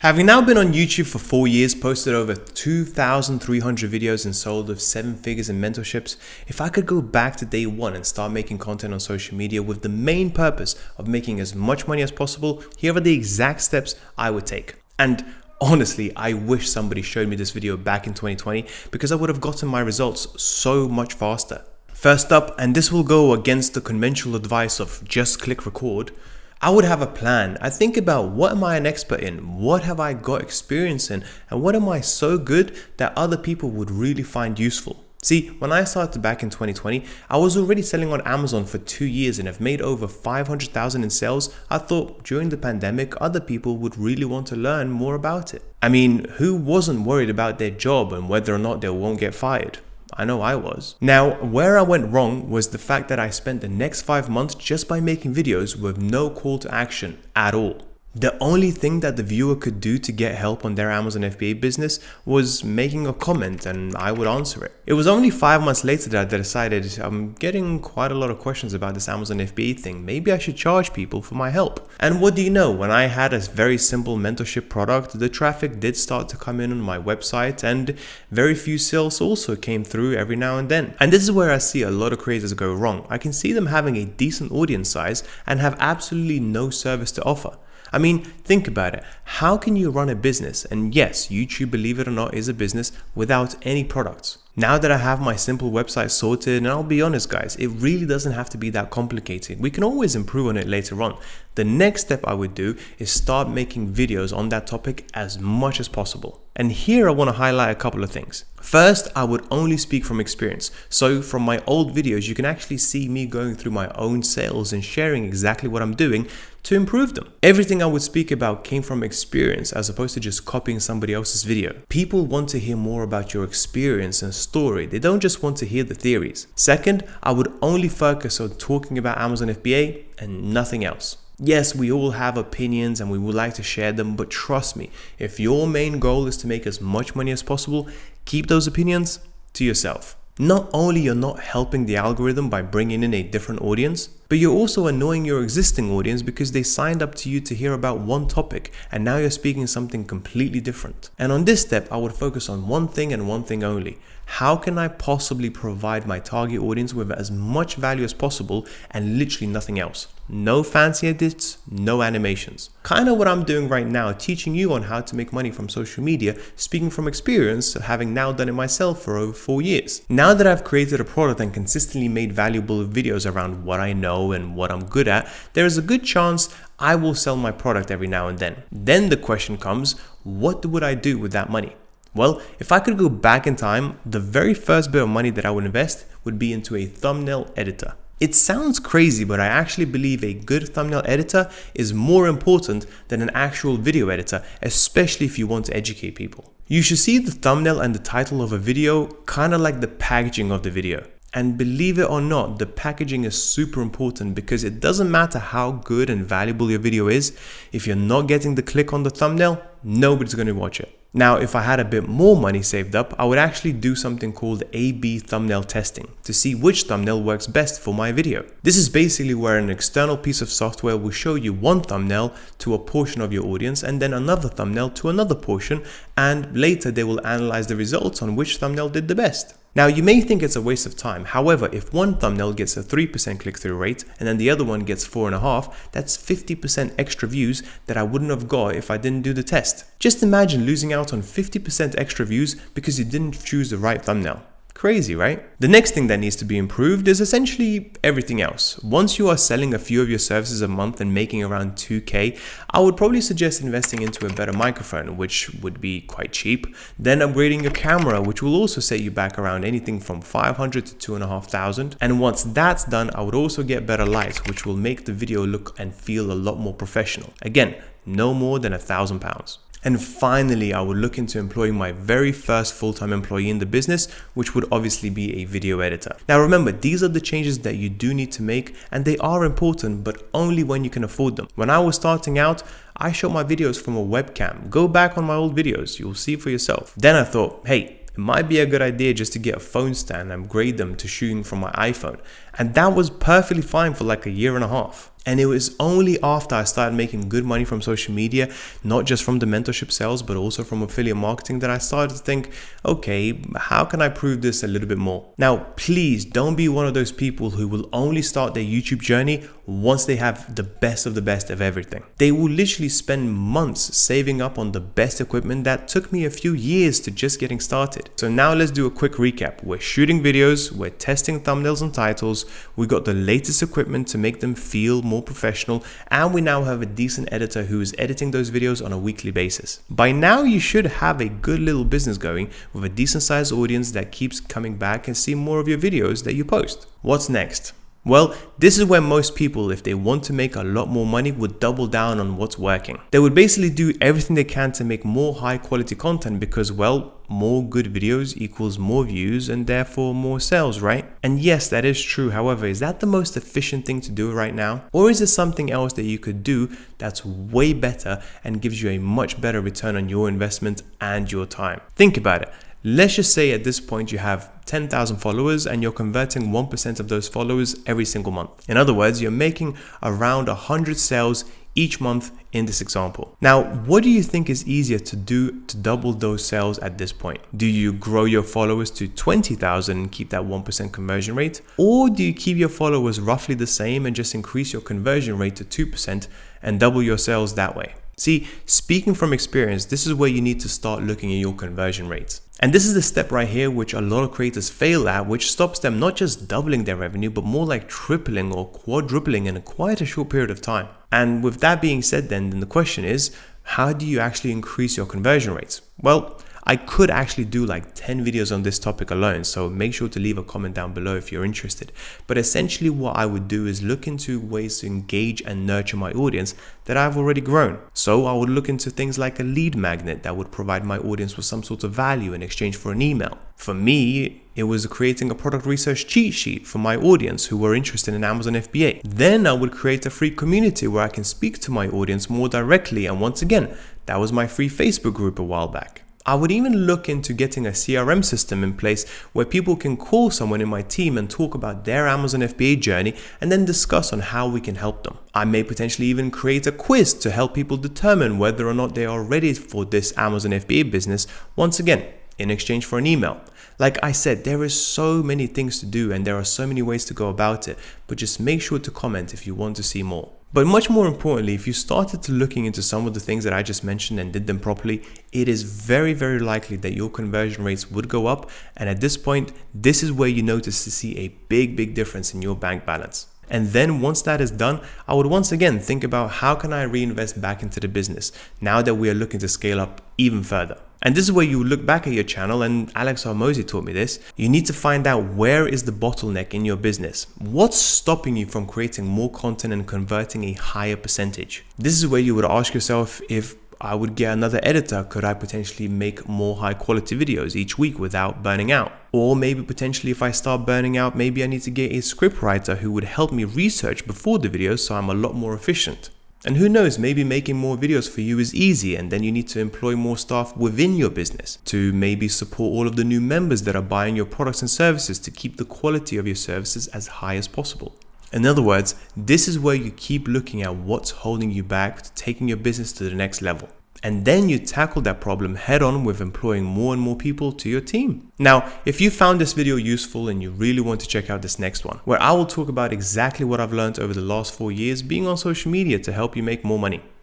Having now been on YouTube for 4 years, posted over 2,300 videos and sold of 7 figures in mentorships, if I could go back to day one and start making content on social media with the main purpose of making as much money as possible, here are the exact steps I would take. And honestly, I wish somebody showed me this video back in 2020 because I would have gotten my results so much faster. First up, and this will go against the conventional advice of just click record, I would have a plan. I think about what am I an expert in, what have I got experience in, and what am I so good that other people would really find useful. See, when I started back in 2020, I was already selling on Amazon for 2 years and have made over 500,000 in sales. I thought during the pandemic, other people would really want to learn more about it. I mean, who wasn't worried about their job and whether or not they won't get fired? I know I was. Now, where I went wrong was the fact that I spent the next 5 months just by making videos with no call to action at all. The only thing that the viewer could do to get help on their Amazon FBA business was making a comment and I would answer it. It was only 5 months later that I decided I'm getting quite a lot of questions about this Amazon FBA thing. Maybe I should charge people for my help. And what do you know? When I had a very simple mentorship product, the traffic did start to come in on my website and very few sales also came through every now and then. And this is where I see a lot of creators go wrong. I can see them having a decent audience size and have absolutely no service to offer. I mean, think about it. How can you run a business? And yes, YouTube, believe it or not, is a business without any products. Now that I have my simple website sorted, and I'll be honest guys, it really doesn't have to be that complicated. We can always improve on it later on. The next step I would do is start making videos on that topic as much as possible. And here I want to highlight a couple of things. First, I would only speak from experience. So from my old videos, you can actually see me going through my own sales and sharing exactly what I'm doing to improve them. Everything I would speak about came from experience as opposed to just copying somebody else's video. People want to hear more about your experience and story. They don't just want to hear the theories. Second, I would only focus on talking about Amazon FBA and nothing else. Yes, we all have opinions and we would like to share them, but trust me, if your main goal is to make as much money as possible, keep those opinions to yourself. Not only you're not helping the algorithm by bringing in a different audience, but you're also annoying your existing audience because they signed up to you to hear about one topic and now you're speaking something completely different. And on this step, I would focus on one thing and one thing only. How can I possibly provide my target audience with as much value as possible and literally nothing else? No fancy edits, no animations. Kind of what I'm doing right now, teaching you on how to make money from social media, speaking from experience, having now done it myself for over 4 years. Now that I've created a product and consistently made valuable videos around what I know and what I'm good at, there is a good chance I will sell my product every now and then. Then the question comes, what would I do with that money? Well, if I could go back in time, the very first bit of money that I would invest would be into a thumbnail editor. It sounds crazy, but I actually believe a good thumbnail editor is more important than an actual video editor, especially if you want to educate people. You should see the thumbnail and the title of a video kind of like the packaging of the video. And believe it or not, the packaging is super important because it doesn't matter how good and valuable your video is. If you're not getting the click on the thumbnail, nobody's going to watch it. Now, if I had a bit more money saved up, I would actually do something called A/B thumbnail testing to see which thumbnail works best for my video. This is basically where an external piece of software will show you one thumbnail to a portion of your audience and then another thumbnail to another portion, and later they will analyze the results on which thumbnail did the best. Now, you may think it's a waste of time. However, if one thumbnail gets a 3% click-through rate and then the other one gets 4.5%, that's 50% extra views that I wouldn't have got if I didn't do the test. Just imagine losing out on 50% extra views because you didn't choose the right thumbnail. Crazy, right? The next thing that needs to be improved is essentially everything else. Once you are selling a few of your services a month and making around 2K, I would probably suggest investing into a better microphone, which would be quite cheap. Then upgrading your camera, which will also set you back around anything from 500 to 2,500. And once that's done, I would also get better lights, which will make the video look and feel a lot more professional. Again, no more than £1,000. And finally, I would look into employing my very first full-time employee in the business, which would obviously be a video editor. Now remember, these are the changes that you do need to make, and they are important, but only when you can afford them. When I was starting out, I shot my videos from a webcam. Go back on my old videos, you'll see for yourself. Then I thought, hey, it might be a good idea just to get a phone stand and upgrade them to shooting from my iPhone. And that was perfectly fine for like a year and a half. And it was only after I started making good money from social media, not just from the mentorship sales, but also from affiliate marketing, that I started to think, okay, how can I prove this a little bit more? Now, please don't be one of those people who will only start their YouTube journey once they have the best of everything. They will literally spend months saving up on the best equipment that took me a few years to just getting started. So now let's do a quick recap. We're shooting videos, we're testing thumbnails and titles, we got the latest equipment to make them feel more professional, and we now have a decent editor who is editing those videos on a weekly basis. By now you should have a good little business going with a decent sized audience that keeps coming back and see more of your videos that you post. What's next? Well, this is where most people, if they want to make a lot more money, would double down on what's working. They would basically do everything they can to make more high quality content because, well, more good videos equals more views and therefore more sales, right? And yes, that is true. However, is that the most efficient thing to do right now? Or is there something else that you could do that's way better and gives you a much better return on your investment and your time? Think about it. Let's just say at this point you have 10,000 followers and you're converting 1% of those followers every single month. In other words, you're making around 100 sales each month in this example. Now, what do you think is easier to do to double those sales at this point? Do you grow your followers to 20,000 and keep that 1% conversion rate? Or do you keep your followers roughly the same and just increase your conversion rate to 2% and double your sales that way? See, speaking from experience, this is where you need to start looking at your conversion rates. And this is the step right here which a lot of creators fail at, which stops them not just doubling their revenue, but more like tripling or quadrupling in quite a short period of time. And with that being said, then the question is, how do you actually increase your conversion rates? Well, I could actually do like 10 videos on this topic alone, so make sure to leave a comment down below if you're interested. But essentially what I would do is look into ways to engage and nurture my audience that I've already grown. So I would look into things like a lead magnet that would provide my audience with some sort of value in exchange for an email. For me, it was creating a product research cheat sheet for my audience who were interested in Amazon FBA. Then I would create a free community where I can speak to my audience more directly. And once again, that was my free Facebook group a while back. I would even look into getting a CRM system in place where people can call someone in my team and talk about their Amazon FBA journey and then discuss on how we can help them. I may potentially even create a quiz to help people determine whether or not they are ready for this Amazon FBA business, once again, in exchange for an email. Like I said, there is so many things to do and there are so many ways to go about it, but just make sure to comment if you want to see more. But much more importantly, if you started to looking into some of the things that I just mentioned and did them properly, it is very, very likely that your conversion rates would go up. And at this point, this is where you notice to see a big difference in your bank balance. And then once that is done, I would once again think about how can I reinvest back into the business now that we are looking to scale up even further. And this is where you look back at your channel, and Alex Hormozi taught me this. You need to find out where is the bottleneck in your business. What's stopping you from creating more content and converting a higher percentage? This is where you would ask yourself, if I would get another editor, could I potentially make more high quality videos each week without burning out? Or maybe potentially if I start burning out, maybe I need to get a scriptwriter who would help me research before the videos so I'm a lot more efficient. And who knows, maybe making more videos for you is easy and then you need to employ more staff within your business to maybe support all of the new members that are buying your products and services to keep the quality of your services as high as possible. In other words, this is where you keep looking at what's holding you back to taking your business to the next level. And then you tackle that problem head on with employing more and more people to your team. Now, if you found this video useful and you really want to check out this next one, where I will talk about exactly what I've learned over the last 4 years being on social media to help you make more money.